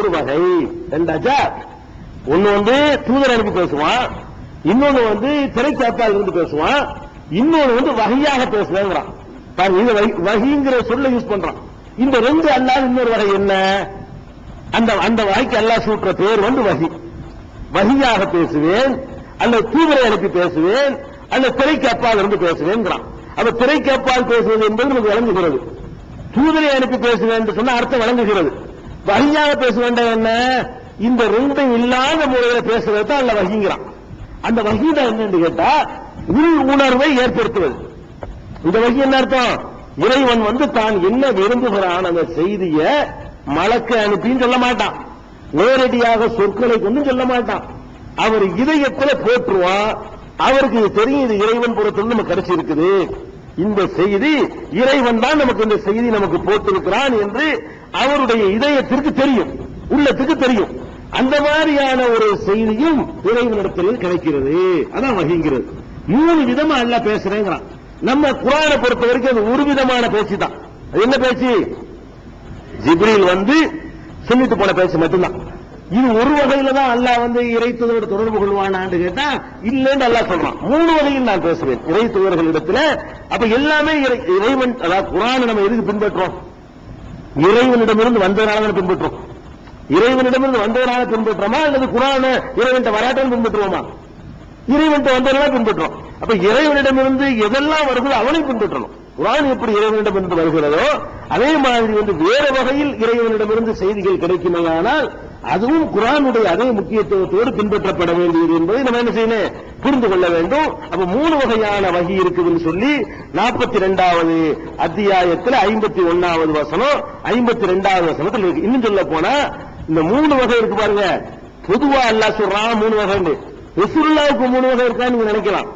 ஒரு வகை. ரெண்டாச்சா, ஒன்னு வந்து தூதர் அனுப்பி பேசுவான், இன்னொன்னு வந்து திரைச்சாப்பால் இருந்து பேசுவான், இன்னொன்னு வந்து வகையாக பேசுவாங்கிறான். பாருங்க, வகிங்கிற சொல்ல யூஸ் பண்றான். இந்த ரெண்டு அல்லாத இன்னொரு வகை என்ன? அந்த வகைக்கு அல்லாஹ் சூட்டுற பேர் வந்து வகி. வகியாக பேசுவேன், அல்ல தூதரை அனுப்பி பேசுவேன், அல்ல திரைக்கு அப்பால் இருந்து பேசுவேன். அப்ப திரைக்கு அப்பால் பேசுவது என்பது நமக்கு வழங்குகிறது. தூதரை அனுப்பி பேசுவேன் என்று சொன்ன அர்த்தம் வழங்குகிறது. வகியாக பேச வேண்டாம் என்ன? இந்த ரெண்டும் இல்லாத முறையில பேசுறது தான் அல்ல வகிங்கிறான். அந்த வகிதான் என்னன்னு கேட்டா உள் உணர்வை ஏற்படுத்துவது. இந்த வகி என்ன அர்த்தம்? இறைவன் வந்து தான் என்ன விரும்புகிறான் அந்த செய்திய மலக்கு அனுப்பின்னு சொல்ல மாட்டான், நேரடியாக சொற்களை கொண்டு சொல்ல மாட்டான். அவர் இதயத்தில் போற்றுவான். அவருக்கு இது தெரியும், இது இறைவன் புறத்தில் நமக்கு கிடைச்சிருக்குது, இந்த செய்தி இறைவன் தான் நமக்கு இந்த செய்தி நமக்கு போட்டிருக்கிறான் என்று அவருடைய இதயத்திற்கு தெரியும், உள்ளத்துக்கு தெரியும். அந்த மாதிரியான ஒரு செய்தியும் இறைவனிடத்தில் கிடைக்கிறது. அதான் வகிங்கிறது. 3 விதமா அல்லாஹ் பேசுறேங்கிறான். நம்ம குர்ஆனை பொறுத்த வரைக்கும் அது ஒரு விதமான பேச்சு தான். அது என்ன பேச்சு? ஜிப்ரீல் வந்து சொல்லிட்டு போன பேச்சு மட்டும்தான். இது ஒரு வகையில தான் அல்லாஹ் வந்து இறை தூதரோட தொடர்பு கொள்வானான்னு கேட்டா இல்லன்னு அல்லாஹ் சொல்றான். 3 வகையில் நான் பேசுவேன் இறை தூதர்களிடத்துல. அப்ப எல்லாமே இறைவன், அதாவது குர்ஆனை நம்ம எதுக்கு பின்பற்றோம்? இறைவனிடமிருந்து வந்ததனால பின்பற்றோம். இறைவனிடமிருந்து வந்ததனால பின்பற்றோமா, அல்லது குர்ஆனை இறைவன் வராட்டம் பின்பற்றுவோமா? இறைவன் வந்ததனால பின்பற்றோம். அப்ப இறைவனிடமிருந்து எதெல்லாம் வருகிறதோ அவனை பின்பற்றணும். குர்ஆன் எப்படி இறைவனிடமிருந்து வருகிறதோ அதே மாதிரி வந்து வேற வகையில் இறைவனிடமிருந்து செய்திகள் கிடைக்குமானால் அதுவும் குர்ஆனுடைய அதே முக்கியத்துவத்தோடு பின்பற்றப்பட வேண்டியது என்பதை நம்ம என்ன செய்யணும், புரிந்து கொள்ள வேண்டும். அப்ப 3 வகையான வகி இருக்குதுன்னு சொல்லி 42வது அத்தியாயத்தில் 51வது வசனம் 52வது வசனத்தில் இருக்கு. இன்னும் சொல்ல போனா இந்த 3 வகை இருக்கு பாருங்க. பொதுவா அல்லாஹ் சொல்றான் 3 வகை, ரசூலுல்லாஹ்வுக்கு 3 வகை இருக்கான்னு நீங்க நினைக்கலாம்.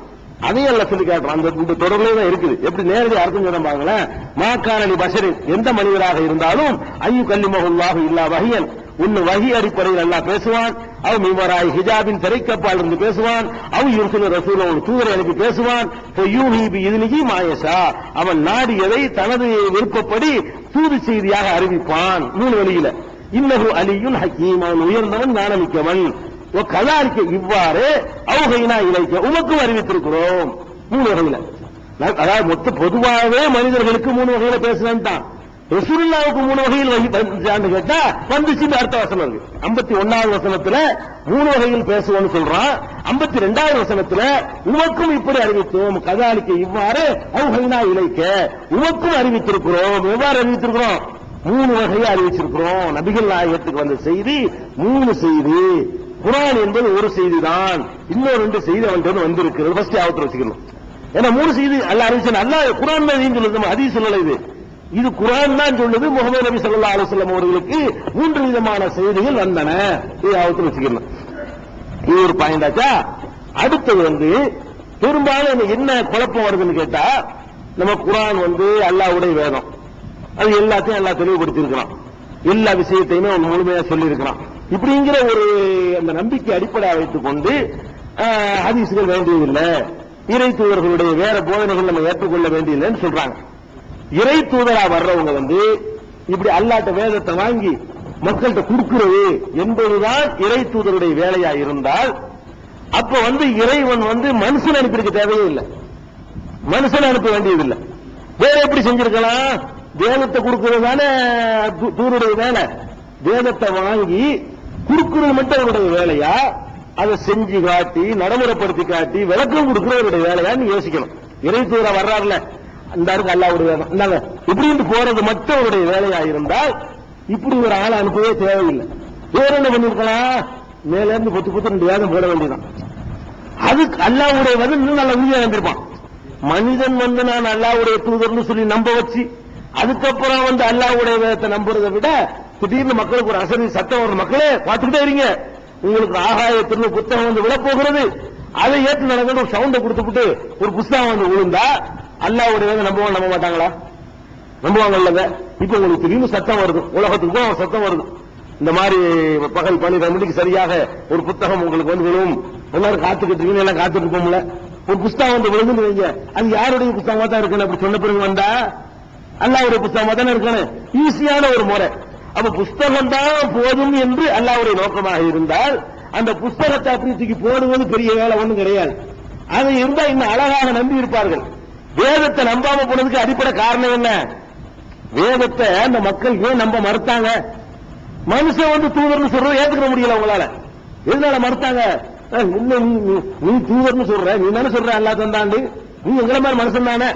அதையும் எல்லாம் சொல்லி காட்டுறான். அந்த தொடர்லே தான் இருக்குது. எப்படி நேரடி அர்த்தம் சொல்ல பாருங்களேன். மாக்கானலி பஷரின், எந்த மனிதராக இருந்தாலும் ஐயு கல்லிமஹுல்லாஹு இல்லா வஹியன், ஒன்னு வகி அடிப்படையில் அல்லாஹ் பேசுவான், அவ் மிவராய் ஹிஜாபின் திரைக்கப்பால் இருந்து பேசுவான், அவ் யுர்சிலு ரசூல ஒரு தூதரை அனுப்பி பேசுவான், யூஹி பி இத்னிஹி மா யஷா, அவன் நாடியதை தனது விருப்பப்படி தூது செய்தியாக அறிவிப்பான். 3 வழியில. இன்னஹு அலியுன் ஹக்கீம், அவன் உயர்ந்தவன் ஞானமிக்கவன். கதாரிக்க இவ்வாறு அவுகைனா இலைக்க உமக்கும் அறிவித்திருக்கிறோம். 3 வகையில. அதாவது மொத்த பொதுவாகவே மனிதர்களுக்கு 3 வகையில பேசுறேன் தான். ரசூலுல்லாஹ்வுக்கு 3 வகையில் வகித்தான்னு கேட்டா வந்துச்சு அர்த்த வசனம் இருக்கு. 51வது வசனத்துல 3 வகையில் பேசுவோம்னு சொல்றான். 52வது வசனத்துல உமக்கும் இப்படி அறிவித்தோம், கதாலிக்க இவ்வாறு அவுகைனா இலைக்க உமக்கும் அறிவித்திருக்கிறோம். எவ்வாறு அறிவித்திருக்கிறோம்? 3 வகையை அறிவிச்சிருக்கிறோம். நபிகள் நாயகத்துக்கு வந்த செய்தி 3 செய்தி. குர்ஆன் என்பது ஒரு செய்தி தான், இன்னொரு 2 செய்தி அவன்கிட்ட வந்திருக்கிறது. ஃபர்ஸ்ட் ஆவத்துல வச்சுக்கணும். ஏன்னா 3 செய்தி அல்லாஹ் அறிவிச்சான். அல்லாஹ் குர்ஆன் தான் சொல்லுது, நம்ம ஹதீஸ் சொல்லல. இது குர்ஆன் தான் சொல்லுது. முஹம்மது நபி ஸல்லல்லாஹு அலைஹி வஸல்லம் அவர்களுக்கு 3 விதமான செய்திகள் வந்தன. இது ஆவத்துல வச்சுக்கணும். இது ஒரு பாயிண்ட் ஆச்சா. அடுத்தது வந்து பெரும்பாலும் என்ன குழப்பம் வருதுன்னு கேட்டா, நம்ம குர்ஆன் வந்து அல்லாஹ்வுடைய வேதம், அது எல்லாத்தையும் அல்லாஹ் தெளிவுபடுத்தியிருக்கிறான், எல்லா விஷயத்தையுமே அவன் முழுமையா சொல்லி இருக்கிறான். இப்படிங்கிற ஒரு அந்த நம்பிக்கை அடிப்படையாக வைத்துக் கொண்டு ஹதீஸ்கள் வேண்டியதில்லை, இறை தூதர்களுடைய வேற போதனைகள் நம்ம ஏற்றுக்கொள்ள வேண்டியதில்லைன்னு சொல்றாங்க. இறை தூதரா வர்றவங்க வந்து இப்படி அல்லாஹ்ட்ட வேதத்தை வாங்கி மக்கள்கிட்ட கொடுக்கிறது என்பதுதான் இறை தூதருடைய வேலையா இருந்தால், அப்ப வந்து இறைவன் வந்து மனுஷன் அனுப்பியிருக்க தேவையே இல்லை, மனுஷன் அனுப்ப வேண்டியதில்லை. வேற எப்படி செஞ்சிருக்கலாம்? வேதத்தை கொடுக்கிறது தானே தூதருடைய வேலை. வேதத்தை வாங்கி கொடுக்கிறது மட்டும் அவருடைய வேலையா, அதை செஞ்சு காட்டி நடைமுறைப்படுத்தி காட்டி விளக்கம் கொடுக்கிறவருடைய வேலையான்னு யோசிக்கணும். இறை தூதரா வர்றாருல, இந்த அல்லாஹ்வுடைய வேதம் இந்தாங்க இப்படின்னு போறது மட்டும் அவருடைய வேலையா இருந்தால் இப்படி ஒரு ஆளை அனுப்பவே தேவையில்லை. வேற என்ன பண்ணிருக்கலாம்? மேல இருந்து பொத்து 2 வேதம் போட வேண்டியதான். அதுக்கு அல்லாஹ்வுடைய வேதம் இன்னும் நல்ல உண்மையா இருந்திருப்பான். மனிதன் வந்து நான் அல்லாஹ்வுடைய தூதர்னு சொல்லி நம்ப வச்சு அதுக்கப்புறம் வந்து அல்லாஹ்வுடைய வேதத்தை நம்புறதை விட திடீர்னு மக்களுக்கு ஒரு அசரி சத்தம் வரும், மக்களே பார்த்துக்கிட்டே இருங்க, உங்களுக்கு ஆகாயத்திலிருந்து புத்தகம் வந்து விழப்போகிறது, அதை ஏற்று நடக்கிற ஒரு சவுண்டை கொடுத்துட்டு ஒரு புத்தகம் வந்து விழுந்தா அல்லாஹ்வுடைய வேதம் நம்ப மாட்டாங்களா? நம்புவாங்க இல்லங்க. இப்ப உங்களுக்கு திடீர்னு சத்தம் வருது, உலகத்துக்கு ஒரு சத்தம் வருது, இந்த மாதிரி பகல் 12 மணிக்கு சரியாக ஒரு புத்தகம் உங்களுக்கு வந்து விழும், எல்லாரும் காத்துக்கிட்டு இருக்கீங்க, எல்லாம் காத்துட்டு இருப்போம்ல, ஒரு புத்தகம் வந்து விழுந்து வைங்க, அது யாருடைய புத்தகமா தான் இருக்கணும்? அப்படி சொன்ன பிறகு வந்தா அல்லாஹ்வுடைய புத்தகமா தானே இருக்கணும். ஈஸியான ஒரு முறை. அப்ப புஸ்தகம் தான் போதும் என்று அல்லாஹ்வுடைய நோக்கமாக இருந்தால் அந்த புஸ்தகத்தை அப்படி தூக்கி போடுவது பெரிய வேலை ஒண்ணும் கிடையாது. அது இருந்தா இன்னும் அழகாக நம்பி இருப்பார்கள். வேதத்தை நம்பாம போனதுக்கு அடிப்படை காரணம் என்ன? வேதத்தை அந்த மக்கள் ஏன் நம்ப மறுத்தாங்க? மனுஷன் வந்து தூதர்னு சொல்றது ஏத்துக்க முடியல உங்களால. எதனால மறுத்தாங்க? நீ தூதர்னு சொல்ற, நீ தானே சொல்ற அல்லாஹ் தந்தாண்டு, நீ எங்களை மாதிரி மனுஷன் தானே,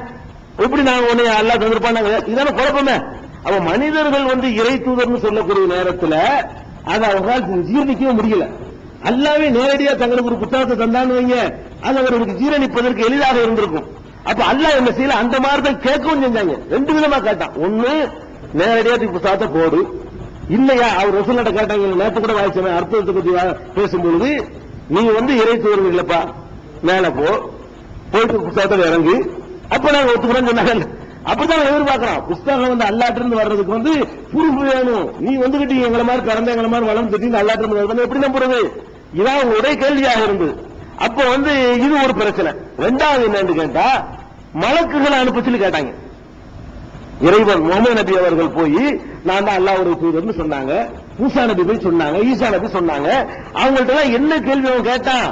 எப்படி நாங்க உன்னை அல்லாஹ் தந்திருப்பாங்க? இதான குழப்பமே. அவ மனிதர்கள் வந்து இறை தூதர்னு சொல்லக்கூடிய நேரத்தில் அதை அவங்களால் ஜீரணிக்கவே முடியல. அல்லாவே நேரடியா தங்களுக்கு ஒரு புத்தகத்தை தந்தான்னு வைங்க, அது அவர்களுக்கு ஜீரணிப்பதற்கு எளிதாக இருந்திருக்கும். அப்ப அல்லாஹ் என்ன செய்யல, அந்த மாதிரி தான் கேட்கவும் செஞ்சாங்க. ரெண்டு விதமா கேட்டான். ஒண்ணு, நேரடியா புத்தகத்தை போடு. இல்லையா, அவர் ரசூலுல்லாஹ் கேட்டாங்க, நேற்று கூட வாய்ச்சமே அர்த்தத்தை பத்தி பேசும்பொழுது, நீ வந்து இறை தூதர் இல்லப்பா, மேல போயிட்டு புத்தகத்தை இறங்கு, அப்ப நாங்க ஒத்துக்கிறோம் சொன்னாங்க. அப்பதான் எதிர்பார்க்கலாம். புஸ்தகம் வந்து அல்லாஹ்ட்ட இருந்து வர்றதுக்கு வந்து புரிவு வேணும். நீ வந்துகிட்டு எங்களை மாதிரி பிறந்த எங்களை மாதிரி வளர்ந்துட்டு அல்லாஹ்ட்ட இருந்து வருது எப்படி நம்புறது? இதான் ஒரே கேள்வியாக இருந்தது. அப்ப வந்து இது ஒரு பிரச்சனை. ரெண்டாவது என்னன்னு கேட்டா, மலக்குகளை அனுப்ப சொல்லி கேட்டாங்க. இறைவன் முகமது நபி அவர்கள் போய் நான் தான் அல்லாஹ்வுடைய தூதர்னு சொன்னாங்க. மூசா நபி போய் சொன்னாங்க, ஈசா நபி சொன்னாங்க. அவங்கள்ட்ட என்ன கேள்வி அவன் கேட்டான்?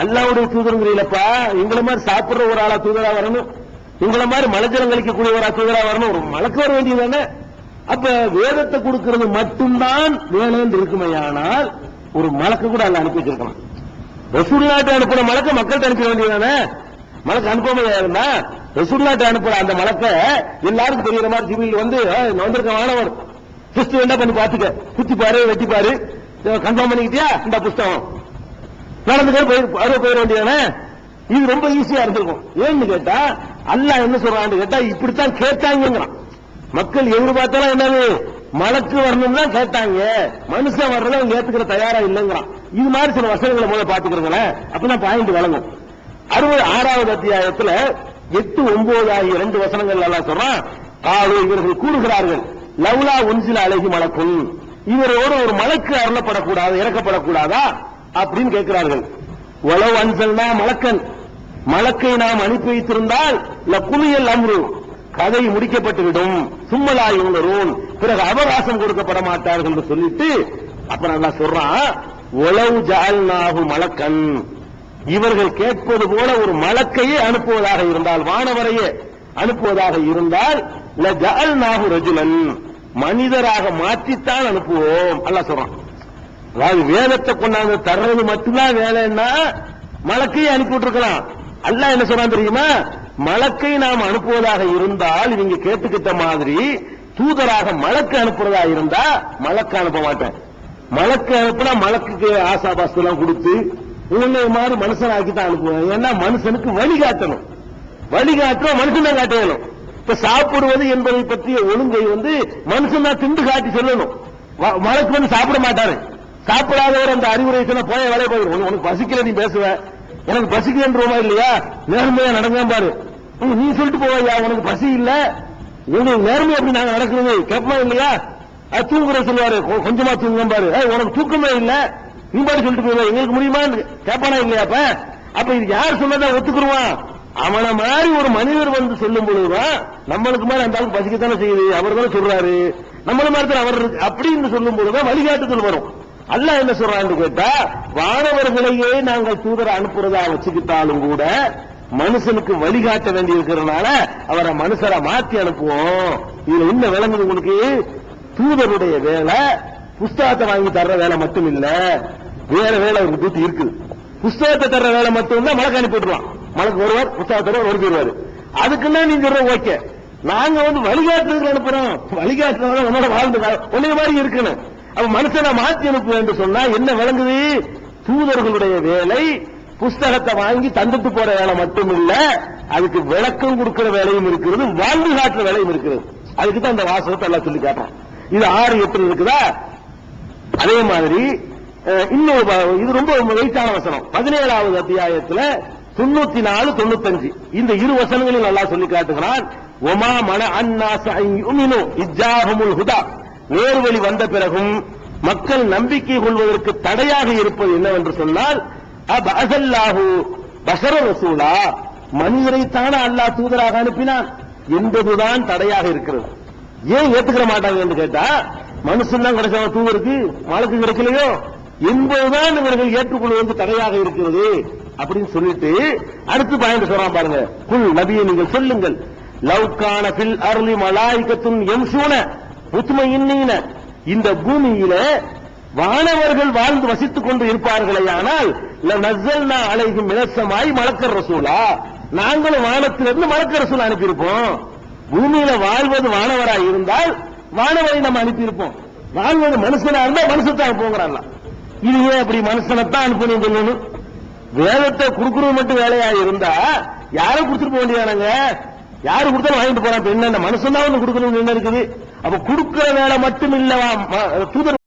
அல்லாஹ்வுடைய தூதருங்கிறீங்களப்பா, எங்களை மாதிரி சாப்பிடுற ஒரு ஆளா தூதரா வரணும், உங்களை மாதிரி மலஜலம் கழிக்கக்கூடிய ஒரு தூதரா வரணும், ஒரு மலக்கு வர வேண்டியதானே? அப்ப வேதத்தை கொடுக்கிறது மட்டும்தான் வேலைன்னு இருக்குமையானால் ஒரு மலக்கு கூட அல்ல அனுப்பி வச்சிருக்கணும். ரசூலுல்லாஹ்ட்ட அனுப்புற மலக்க மக்கள்கிட்ட அனுப்ப வேண்டியதானே? மலக்கு அனுப்பாம இருந்தா ரசூலுல்லாஹ்ட்ட அனுப்புற அந்த மலக்க எல்லாருக்கும் தெரியற மாதிரி ஜிப்ரீல் வந்து வந்திருக்க மாணவர் டெஸ்ட் வேண்டா பண்ணி பாத்துக்க, குத்தி பாரு வெட்டி பாரு, கன்ஃபார்ம் பண்ணிக்கிட்டியா, இந்த புஸ்தகம் நடந்துக்க போயிட வேண்டியதானே? இது ரொம்ப ஈஸியா இருந்திருக்கும். ஏன்னு கேட்டா அல்லாஹ் என்ன சொல்றான்னு கேட்டா, இப்படித்தான் கேட்டாங்கிறான். மக்கள் எதிர்பார்த்தாலும் என்னது, மலக்கு வரணும் தான் கேட்டாங்க, மனுஷன் வர்றத அவங்க ஏத்துக்கிற தயாரா இல்லைங்கிறான். இது மாதிரி சில வசனங்களை முதல்ல பாத்துக்கிறீங்களேன், அப்பதான் பாயிண்ட் வழங்கும். 66வது அத்தியாயத்துல 8, 9 ஆகிய 2 வசனங்கள் எல்லாம் சொல்றான். இவர்கள் கூறுகிறார்கள், லவ்லா உன்சில அழகி மலக்கும், இவரோடு ஒரு மலக்கு அருளப்படக்கூடாது, இறக்கப்படக்கூடாதா அப்படின்னு கேட்கிறார்கள். உளவு அன்சல்னா மலக்கன், மலக்கை நாம் அனுப்பி வைத்திருந்தால் லக்குமியல் அம்ரு, கதை முடிக்கப்பட்டுவிடும், சும்மலாய் உணரும், பிறகு அவகாசம் கொடுக்கப்பட மாட்டார்கள் என்று சொல்லிட்டு அப்புறம் நல்லா சொல்றான், உளவு ஜஅல்நாஹு மலக்கன், இவர்கள் கேட்பது போல ஒரு மலக்கையே அனுப்புவதாக இருந்தால், வானவரையே அனுப்புவதாக இருந்தால் லஜஅல்நாஹு ரஜுலன், மனிதராக மாற்றித்தான் அனுப்புவோம் அல்லாஹ் சொல்றான். அதாவது வேதத்தை கொண்டாந்து தர்றது மட்டும்தான் வேலைன்னா மலக்கையை அனுப்பிவிட்டு இருக்கலாம். அல்லாஹ் என்ன சொல்றான் தெரியுமா, மலக்கை நாம் அனுப்புவதாக இருந்தால் இவங்க கேட்டுக்கிட்ட மாதிரி தூதராக மலக்கு அனுப்புறதா இருந்தா மலக்கு அனுப்ப மாட்டேன். மலக்கு அனுப்புனா மலக்குக்கு ஆசாபாஸ்து எல்லாம் கொடுத்து இவங்க மாதிரி மனுஷனாக்கி தான் அனுப்புவேன். ஏன்னா மனுஷனுக்கு வழிகாட்டணும், வழிகாட்டுறோம் மனுஷன் தான் காட்ட வேணும். இப்ப சாப்பிடுவது என்பதை பற்றிய ஒழுங்கை வந்து மனுஷன் தான் திண்டு காட்டி சொல்லணும். மலக்கு வந்து சாப்பிட மாட்டாரு. சாப்பிடாதவர் அந்த அறிவுரை சொன்ன போய வேலையை போயிடும். உனக்கு பசிக்கல நீ பேசுவ, எனக்கு பசிக்கிறோமா இல்லையா, நேர்மையா நடங்க பாரு, நீ சொல்லிட்டு போவையா, உனக்கு பசி இல்ல, உங்களுக்கு நேர்மை அப்படி நாங்க நடக்கிறது கேட்பமா இல்லையா, தூங்குற சொல்லுவாரு, கொஞ்சமா தூங்க பாரு, உனக்கு தூக்கமே இல்ல, நீ பாட்டு சொல்லிட்டு போவ, எங்களுக்கு முடியுமா கேட்பானா இல்லையா? அப்ப இது யார் சொன்னதா ஒத்துக்குருவான்? அவனை மாதிரி ஒரு மனிதர் வந்து சொல்லும் பொழுதுதான் நம்மளுக்கு மாதிரி அந்த ஆளுக்கு பசிக்கத்தானே செய்யுது, அவர் தானே சொல்றாரு, நம்மள மாதிரி தான் அவர் அப்படின்னு சொல்லும் பொழுதுதான் வழிகாட்டுதல் வரும். அல்லாஹ் என்ன சொல்றான்னு கேட்டா, வானவர்களையே நாங்கள் தூதரை அனுப்புறதா வச்சுக்கிட்டாலும் கூட மனுஷனுக்கு வழிகாட்ட வேண்டி இருக்கிறதுனால அவரை மனுஷரை மாற்றி அனுப்புவோம். இதுல என்ன விளங்குது உங்களுக்கு? தூதருடைய வேலை புஸ்தகத்தை வாங்கி தர்ற வேலை மட்டும் இல்ல, வேற வேலை அவருக்கு தூத்தி இருக்குது. புஸ்தகத்தை தர்ற வேலை மட்டும் தான் மலக்கு அனுப்பிடுவான். மலக்கு வருவார், புஸ்தகத்தோட ஒருத்திடுவாரு. அதுக்குன்னா நீங்க சொல்ற ஓகே, நாங்க வந்து வழிகாட்டுறதுக்கு அனுப்புறோம், வழிகாட்டுறவங்க உன்னோட வாழ்ந்து உன்னைய மாதிரி இருக்கணும். அப்ப மனுஷனை மாற்றி அனுப்புவேன் என்று சொன்னா என்ன விளங்குது? தூதர்களுடைய வேலை புஸ்தகத்தை வாங்கி தந்துட்டு போற வேலை மட்டும் இல்ல, அதுக்கு விளக்கம் கொடுக்கிற வேலையும் இருக்கிறது, வாழ்ந்து காட்டுற வேலையும் இருக்கிறது. அதுக்கு தான் அந்த வாசகத்தை எல்லாம் சொல்லி காட்டுறோம். இது 6, 8 இருக்குதா? அதே மாதிரி இன்னொரு இது ரொம்ப வெயிட்டான வசனம் 17வது அத்தியாயத்துல 94, 95 இந்த 2 வசனங்களில் அல்லாஹ் சொல்லி காட்டுகிறான். ஒமா மன அன்னாஸ யுமினு இஜ்ஜாஹுமுல் ஹுதா, நேர்வழி வந்த பிறகும் மக்கள் நம்பிக்கை கொள்வதற்கு தடையாக இருப்பது என்னவென்று சொன்னால், அபஅஸல்லாஹு பஷர ரசூலா, மனிதரைத்தான அல்லாஹ் தூதராக அனுப்பினான் என்பதுதான் தடையாக இருக்கிறது. ஏன் ஏத்துக்கிற மாட்டாங்க என்று கேட்டா, மனுஷன் தான் கிடைச்சவன் தூதருக்கு, மலக்கு கிடைக்கலையோ என்பதுதான் இவர்கள் ஏற்றுக்கொள்வது தடையாக இருக்கிறது அப்படின்னு சொல்லிட்டு அடுத்து பாயிண்ட் சொல்றான் பாருங்க. குல் நபியை நீங்கள் சொல்லுங்கள், லவ்கான பில் அருளி மலாய்கத்துன் எம்சூன முத்துமையின்ன, இந்த பூமியில வானவர்கள் வாழ்ந்து வசித்துக் கொண்டு இருப்பார்களே, ஆனால் நஸ்ஸல்னா அலைஹிம் மினஸ்ஸமாய் மலக்கர் ரசூலா, நாங்களும் வானத்திலிருந்து மலக்கர் ரசூல் அனுப்பியிருப்போம். பூமியில வாழ்வது வானவராய் இருந்தால் வானவரை நம்ம அனுப்பியிருப்போம், வாழ்வது மனுஷனா இருந்தா மனுஷத்தான் அனுப்புங்கிறாங்க. இது ஏன் அப்படி மனுஷனைத்தான் அனுப்பணும் சொல்லணும்? வேதத்தை கொடுக்கறது மட்டும் வேலையா இருந்தா யாரும் கொடுத்துட்டு போக வேண்டியதானங்க? யாரு கொடுத்தாலும் வாங்கிட்டு போறான். என்ன மனுஷன் தான் வந்து கொடுக்கணும் என்ன இருக்குது? அப்ப கொடுக்கிற வேலை மட்டும் இல்லவா தூதர்